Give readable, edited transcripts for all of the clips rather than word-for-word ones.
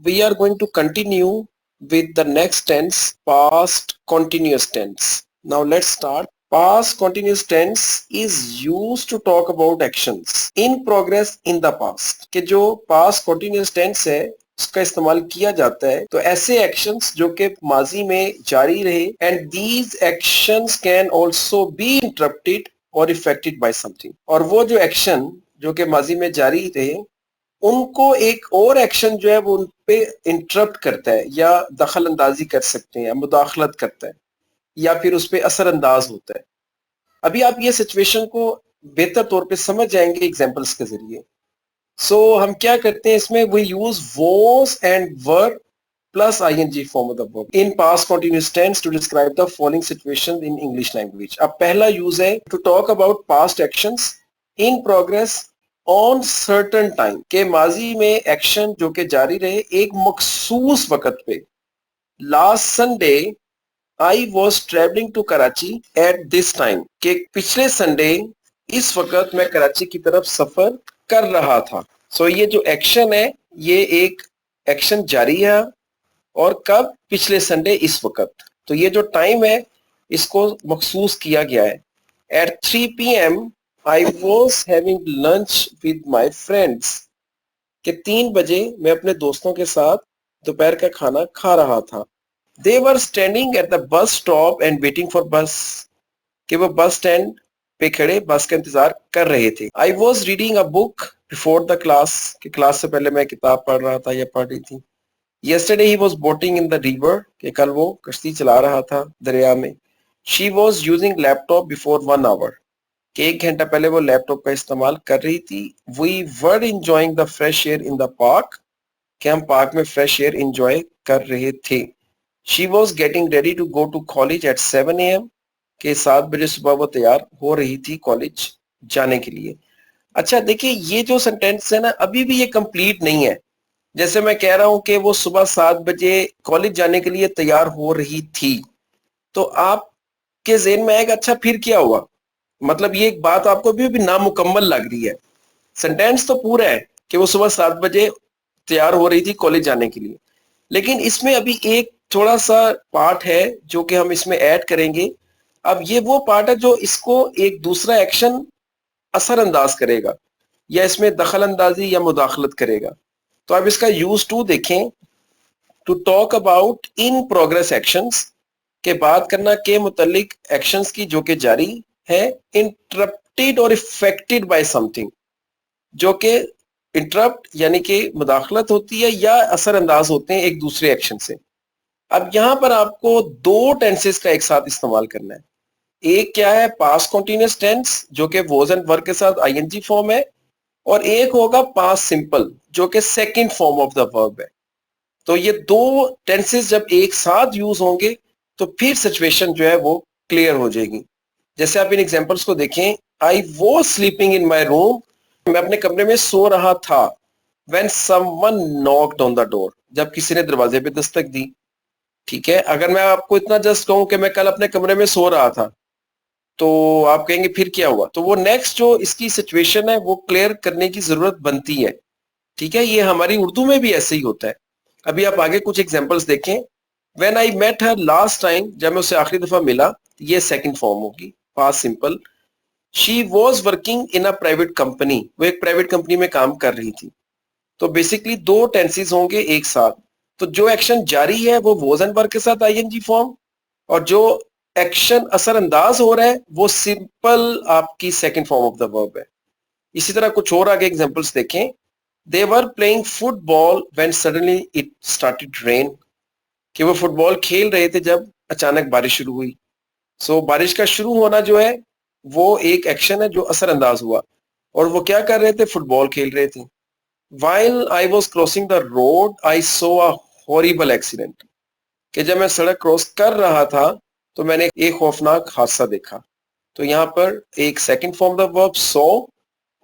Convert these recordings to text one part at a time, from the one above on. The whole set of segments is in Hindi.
we are going to continue with the next tense, past continuous tense. Now let's start. Past continuous tense is used to talk about actions in progress in the past. कि जो past continuous tense है उसका इस्तेमाल किया जाता है तो ऐसे एक्शंस जो कि माजी में जारी रहे and these actions can also be interrupted और इफेक्टेड बाय समथिंग, और वो जो एक्शन जो कि माजी में जारी रहे उनको एक और एक्शन जो है वो उन पे इंटरप्ट करता है या दखल अंदाजी कर सकते हैं या मुदाखलत करता है या फिर उस पर असरअंदाज होता है। अभी आप ये सिचुएशन को बेहतर तौर पे समझ जाएंगे एग्जांपल्स के जरिए। सो हम क्या करते हैं इसमें, we use was and were plus ing form of the verb in past continuous tense to describe the following situations in English language। अब पहला यूज है to talk about past actions in progress on certain time, के माजी में एक्शन जो कि जारी रहे एक मखसूस वक्त पे। Last Sunday I was traveling to Karachi at this time, के पिछले संडे इस वक्त मैं कराची की तरफ सफर कर रहा था। सो ये जो एक्शन है ये एक एक्शन जारी है और कब, पिछले संडे इस वक्त। तो ये जो टाइम है इसको मखसूस किया गया है। At 3 PM I was having lunch with my friends, कि 3 बजे मैं अपने दोस्तों के साथ दोपहर का खाना खा रहा था। They were standing at the bus stop and waiting for bus, कि वो बस स्टैंड पे खड़े बस का इंतजार कर रहे थे। I was reading a book before the class, कि क्लास से पहले मैं किताब पढ़ रहा था या पढ़ रही थी। Yesterday he was boating in the river, कि कल वो कश्ती चला रहा था दरिया में। She was using laptop before 1 hour, कि 1 घंटा पहले वो लैपटॉप का इस्तेमाल कर रही थी। We were enjoying the fresh air in the park, कि हम पार्क में फ्रेश एयर एंजॉय कर रहे थे। She was getting ready to go to college at 7 AM, कि 7 बजे सुबह वो तैयार हो रही थी कॉलेज जाने के लिए। अच्छा देखिए ये जो सेंटेंस है ना अभी भी ये कंप्लीट नहीं है। जैसे मैं कह रहा हूं कि वो सुबह 7 बजे कॉलेज जाने के लिए तैयार हो रही थी, तो आपके ज़हन में आएगा अच्छा फिर क्या हुआ, मतलब ये एक बात आपको भी नामुकम्मल लग रही है। सेंटेंस तो पूरा है कि वो सुबह 7 बजे तैयार हो रही थी कॉलेज जाने के लिए, लेकिन इसमें अभी एक थोड़ा सा पार्ट है जो कि हम इसमें ऐड करेंगे। अब ये वो पार्ट है जो इसको एक दूसरा एक्शन असरअंदाज करेगा या इसमें दखल अंदाजी या मुदाखलत करेगा। तो आप इसका यूज टू देखें, to talk about in progress actions, के बात करना के मुतल्लिक एक्शंस की जो कि जारी है, इंटरप्टेड और इफेक्टेड बाय समथिंग, जो कि इंटरप्ट यानी कि मुदाखलत होती है या असरअंदाज होते हैं एक दूसरे एक्शन से। अब यहां पर आपको दो टेंसेस का एक साथ इस्तेमाल करना है। एक क्या है, पास्ट कॉन्टिन्यूअस टेंस जो कि वॉज एंड वर के साथ आईएनजी फॉर्म है, और एक होगा पास्ट सिंपल जो कि second form of the verb है। तो ये दो टेंसेस जब एक साथ यूज होंगे तो फिर सिचुएशन जो है वो क्लियर हो जाएगी। जैसे आप इन एग्जांपल्स को देखें, I was sleeping in my room, मैं अपने कमरे में सो रहा था। When someone knocked on the door, जब किसी ने दरवाजे पे दस्तक दी। ठीक है, अगर मैं आपको इतना जस्ट कहूं कि मैं कल अपने कमरे में सो रहा था तो आप कहेंगे फिर क्या हुआ, तो वो नेक्स्ट जो इसकी सिचुएशन है वो क्लियर करने की जरूरत बनती है। ठीक है, ये हमारी उर्दू में भी ऐसे ही होता है। अभी आप आगे कुछ एग्जांपल्स देखें। When I met her last time, जब मैं उससे आखिरी दफा मिला, ये सेकंड फॉर्म होगी past simple. She was working in a private company, वो एक प्राइवेट कंपनी में काम कर रही थी। तो बेसिकली दो टेंसेस होंगे एक साथ। तो जो एक्शन जारी है वो वॉज एंड वर्क के साथ आईएनजी फॉर्म, और जो एक्शन असरअंदाज हो रहा है वो सिंपल आपकी second form of the verb है। इसी तरह कुछ और आगे एग्जांपल्स देखें। They were playing football when suddenly it started rain, कि वो फुटबॉल खेल रहे थे जब अचानक बारिश शुरू हुई। सो बारिश का शुरू होना जो है वो एक एक्शन है जो असरअंदाज हुआ, और वो क्या कर रहे थे, फुटबॉल खेल रहे थे। While I was crossing the road, I saw a horrible accident, कि जब मैं सड़क क्रॉस कर रहा था तो मैंने एक खौफनाक हादसा देखा। तो यहाँ पर एक सेकंड फॉर्म द वर्ब सो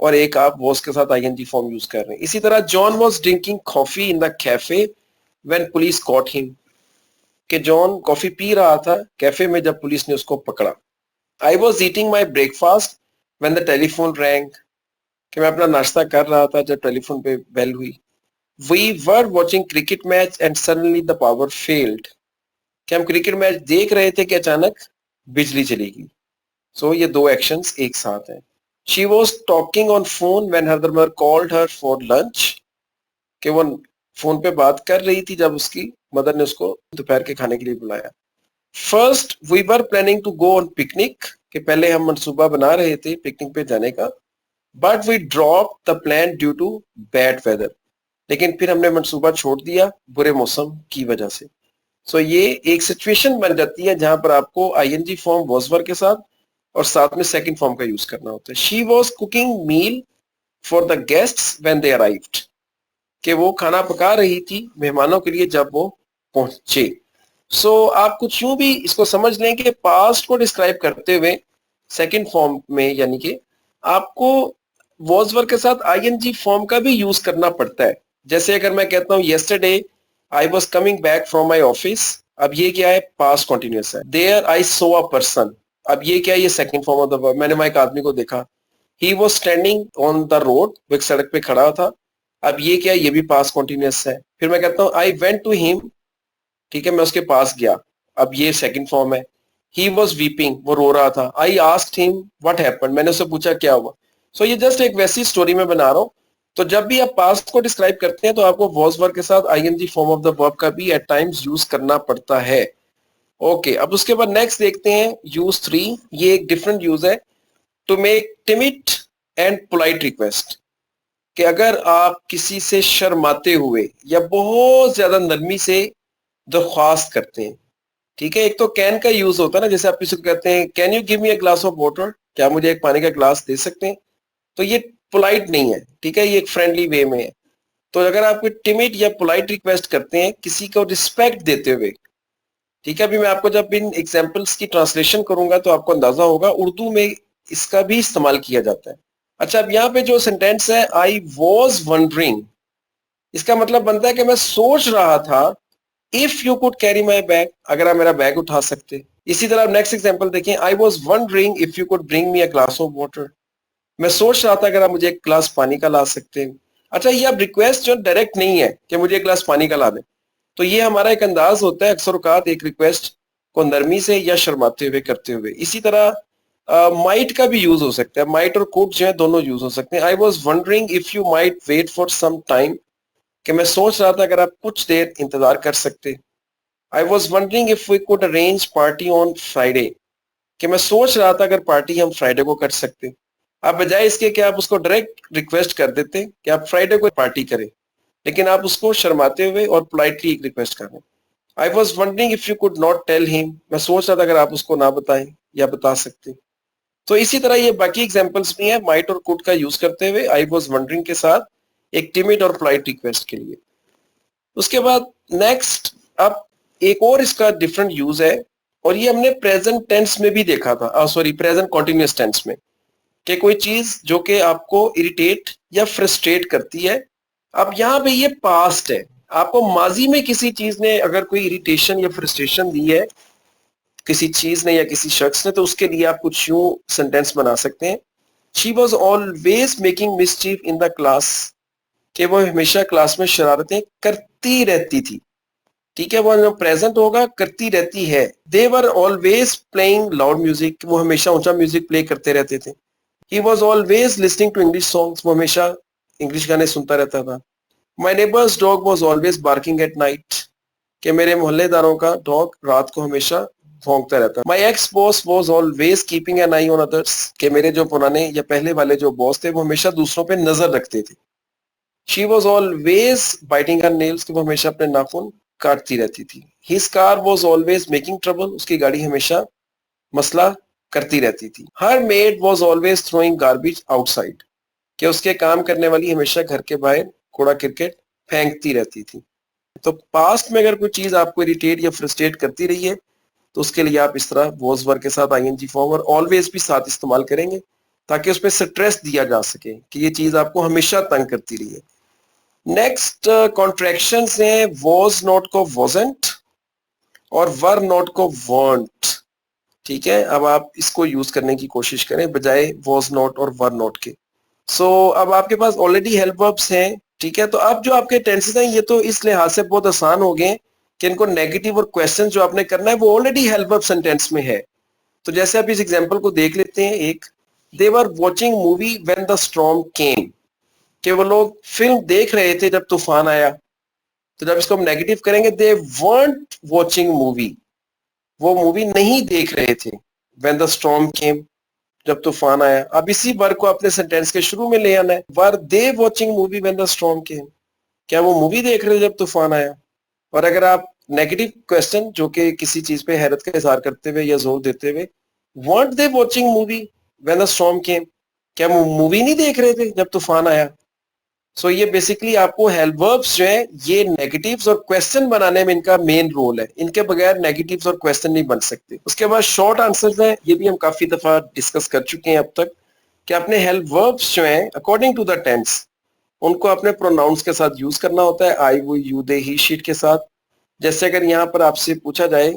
और एक आप वॉज के साथ आईएनजी फॉर्म यूज कर रहे हैं। इसी तरह John was drinking coffee in the cafe when police cot him, कि जॉन कॉफी पी रहा था कैफे में जब पुलिस ने उसको पकड़ा। I was eating my breakfast when the telephone wrong, कि मैं अपना नाश्ता कर रहा था जब टेलीफोन पे बेल हुई। We were watching cricket match and suddenly the power failed. कि हम क्रिकेट मैच देख रहे थे कि अचानक बिजली चली गई। सो ये दो एक्शंस एक साथ हैं। She was talking on phone when her mother called her for lunch. कि वो फोन पे बात कर रही थी जब उसकी मदर ने उसको दोपहर के खाने के लिए बुलाया। First we were planning to go on picnic. कि पहले हम मनसूबा बना रहे थे पिकनिक पे जाने का, but we drop the plan due to bad weather. लेकिन फिर हमने मनसूबा छोड़ दिया बुरे मौसम की वजह से। सो ये एक सिचुएशन बन जाती है जहां पर आपको आईएनजी फॉर्म वॉज वर के साथ और साथ में सेकंड फॉर्म का यूज करना होता है। She was cooking meal for the guests when they arrived. कि वो खाना पका रही थी मेहमानों के लिए जब वो पहुंचे। सो आप कुछ यूं भी इसको समझ लें कि पास्ट को डिस्क्राइब करते हुए सेकंड फॉर्म में यानी कि आपको वॉज वर्ब के साथ आईएनजी फॉर्म का भी यूज करना पड़ता है। जैसे अगर मैं कहता हूं yesterday I was coming back from my office, अब ये क्या है, पास्ट कॉन्टिन्यूअस है। There I saw a person, अब ये क्या है, ये second form of the verb, मैंने वहां एक आदमी को देखा। He was standing on the road, वो एक सड़क पे खड़ा था, अब ये क्या है, ये भी पास्ट कॉन्टिन्यूअस है। फिर मैं कहता हूं आई वेंट टू हिम, ठीक है, मैं उसके पास गया, अब ये सेकंड फॉर्म है। ही वॉज वीपिंग, वो रो रहा था। I asked him what happened, मैंने उससे पूछा क्या हुआ। सो ये जस्ट एक वैसी स्टोरी में बना रहा हूं। तो जब भी आप पास्ट को डिस्क्राइब करते हैं तो आपको वॉज वर्ब के साथ ING form of the verb का भी एट टाइम्स यूज करना पड़ता है। ओके, अब उसके बाद नेक्स्ट देखते हैं यूज 3। ये एक डिफरेंट यूज है, to make timid and polite request. कि अगर आप किसी से शर्माते हुए या बहुत ज्यादा नरमी से दरख्वास्त करते हैं, ठीक है। एक तो कैन का यूज होता है ना, जैसे आप किसी को कहते हैं can you give me a glass of water, क्या मुझे एक पानी का ग्लास दे सकते हैं, तो ये पोलाइट नहीं है, ठीक है, ये एक फ्रेंडली वे में है। तो अगर आप कोई टिमिड या पोलाइट रिक्वेस्ट करते हैं किसी को रिस्पेक्ट देते हुए, ठीक है, अभी मैं आपको जब इन एग्जाम्पल्स की ट्रांसलेशन करूंगा तो आपको अंदाजा होगा उर्दू में इसका भी इस्तेमाल किया जाता है। अच्छा, अब यहाँ पे जो सेंटेंस है आई वॉज वंडरिंग, इसका मतलब बनता है कि मैं सोच रहा था, if you could carry my bag, अगर आप मेरा बैग उठा सकते। इसी तरह नेक्स्ट एग्जांपल देखें, I was wondering if you could bring me a glass of water, मैं सोच रहा था अगर आप मुझे एक ग्लास पानी का ला सकते हैं। अच्छा, ये अब रिक्वेस्ट जो डायरेक्ट नहीं है कि मुझे एक ग्लास पानी का ला दें, तो ये हमारा एक अंदाज होता है अक्सर औकात एक रिक्वेस्ट को नरमी से या शर्माते हुए करते हुए। इसी तरह माइट का भी यूज हो सकता है, माइट और कुड जो है दोनों यूज हो सकते हैं। I was wondering if you might wait for some time, कि मैं सोच रहा था अगर आप कुछ देर इंतजार कर सकते। I was wondering if we could arrange party on Friday, कि मैं सोच रहा था अगर पार्टी हम फ्राइडे को कर सकते। आप बजाय इसके कि आप उसको डायरेक्ट रिक्वेस्ट कर देते कि आप फ्राइडे को पार्टी करें, लेकिन आप उसको शर्माते हुए और पोलाइटली एक रिक्वेस्ट कर रहे हैं। I was wondering if you could not tell him, मैं सोच रहा था अगर आप उसको ना बताएं या बता सकते। तो इसी तरह ये बाकी एग्जाम्पल्स भी हैं माइट और कुड का यूज करते हुए आई वॉज वंडरिंग के साथ एक टिमिड और पोलाइट रिक्वेस्ट के लिए। उसके बाद नेक्स्ट, अब एक और इसका डिफरेंट यूज है, और ये हमने प्रेजेंट टेंस में भी देखा था, सॉरी प्रेजेंट कॉन्टिन्यूअस टेंस में, कि कोई चीज जो कि आपको इरिटेट या फ्रस्ट्रेट करती है। अब यहाँ पे ये पास्ट है, आपको माजी में किसी चीज ने अगर कोई इरिटेशन या फ्रस्ट्रेशन दी है किसी चीज ने या किसी शख्स ने, तो उसके लिए आप कुछ यूं सेंटेंस बना सकते हैं, she was always making mischief in the class, कि वो हमेशा क्लास में शरारतें करती रहती थी, ठीक है, वो प्रेजेंट होगा करती रहती है। They were always playing loud music, वो हमेशा ऊंचा म्यूजिक प्ले करते रहते थे। He was always listening to English songs, वो हमेशा इंग्लिश गाने सुनता रहता था। My neighbour's dog was always barking at night, कि मेरे मोहल्लेदारों का डॉग रात को हमेशा भौंकता रहता। My ex boss was always keeping an eye on others, कि मेरे जो पुराने या पहले वाले जो बॉस थे वो हमेशा दूसरों पे नजर रखते थे। She was always biting her nails, कि वो हमेशा अपने नाखून काटती रहती थी। His car was always making trouble, उसकी गाड़ी हमेशा मसला करती रहती थी। Her maid was always throwing garbage outside, कि उसके काम करने वाली हमेशा घर के बाहर कूड़ा क्रिकेट फेंकती रहती थी। तो पास्ट में अगर कोई चीज आपको इरिटेट या फ्रस्ट्रेट करती रही है तो उसके लिए आप इस तरह वॉज वर्ब के साथ आईएनजी फॉर्म और ऑलवेज भी साथ इस्तेमाल करेंगे, ताकि उस पर स्ट्रेस दिया जा सके कि ये चीज आपको हमेशा तंग करती रही है। नेक्स्ट कॉन्ट्रैक्शंस हैं, वॉज नॉट को वॉजेंट और वर नॉट को वॉन्ट, ठीक है। अब आप इसको यूज करने की कोशिश करें बजाय वॉज नॉट और वर नॉट के। सो अब आपके पास ऑलरेडी हेल्प वर्ब्स हैं, ठीक है, तो अब जो आपके टेंसेस हैं ये तो इस लिहाज से बहुत आसान हो गए कि इनको नेगेटिव और क्वेश्चन जो आपने करना है वो ऑलरेडी हेल्प वर्ब सेंटेंस में है। तो जैसे आप इस एग्जांपल को देख लेते हैं, एक they were watching movie when the storm came, कि वो लोग फिल्म देख रहे थे जब तूफान आया। तो जब इसको हम नेगेटिव करेंगे, दे weren't वॉचिंग मूवी, वो मूवी नहीं देख रहे थे, व्हेन द स्टॉर्म केम, जब तूफान आया। अब इसी वर्ब को अपने सेंटेंस के शुरू में ले आना है, were they watching movie when the storm came, क्या वो मूवी देख रहे थे जब तूफान आया। और अगर आप नेगेटिव क्वेश्चन जो कि किसी चीज पे हैरत का इजहार करते हुए या जोर देते हुए, weren't they watching movie when the storm came, क्या वो मूवी नहीं देख रहे थे जब तूफान आया। सो ये बेसिकली आपको हेल्प वर्ब्स जो है ये नेगेटिव्स और क्वेश्चन बनाने में इनका मेन रोल है, इनके बगैर नेगेटिव्स और क्वेश्चन नहीं बन सकते। उसके बाद शॉर्ट आंसर्स हैं, ये भी हम काफी दफा डिस्कस कर चुके हैं अब तक, कि अपने हेल्प वर्ब्स जो हैं अकॉर्डिंग टू द टेंस उनको अपने प्रोनाउंस के साथ यूज करना होता है, आई, वो, यू, दे, ही, शीट के साथ। जैसे अगर यहाँ पर आपसे पूछा जाए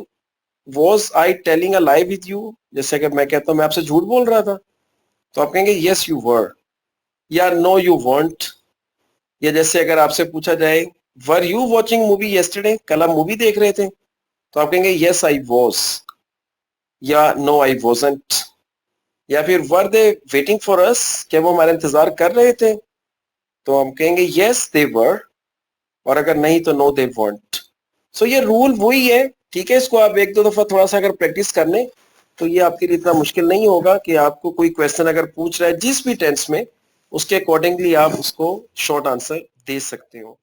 was I telling a lie with you, जैसे अगर मैं कहता हूँ मैं आपसे झूठ बोल रहा था, तो आप कहेंगे यस यू वर, या नो यू वॉन्ट। या जैसे अगर आपसे पूछा जाए were you watching movie yesterday, कल आप मूवी देख रहे थे, तो आप कहेंगे यस आई वॉज, या नो आई वॉजंट। या फिर वर दे वेटिंग फॉर अस, क्या वो हमारा इंतजार कर रहे थे, तो हम कहेंगे यस दे वर, और अगर नहीं तो नो दे वॉन्ट। सो ये रूल वही है, ठीक है। इसको आप एक दो दफा थोड़ा सा अगर प्रैक्टिस कर लें तो ये आपके लिए इतना मुश्किल नहीं होगा कि आपको कोई क्वेश्चन अगर पूछ रहा है जिस भी टेंस में, उसके अकॉर्डिंगली आप उसको शॉर्ट आंसर दे सकते हो।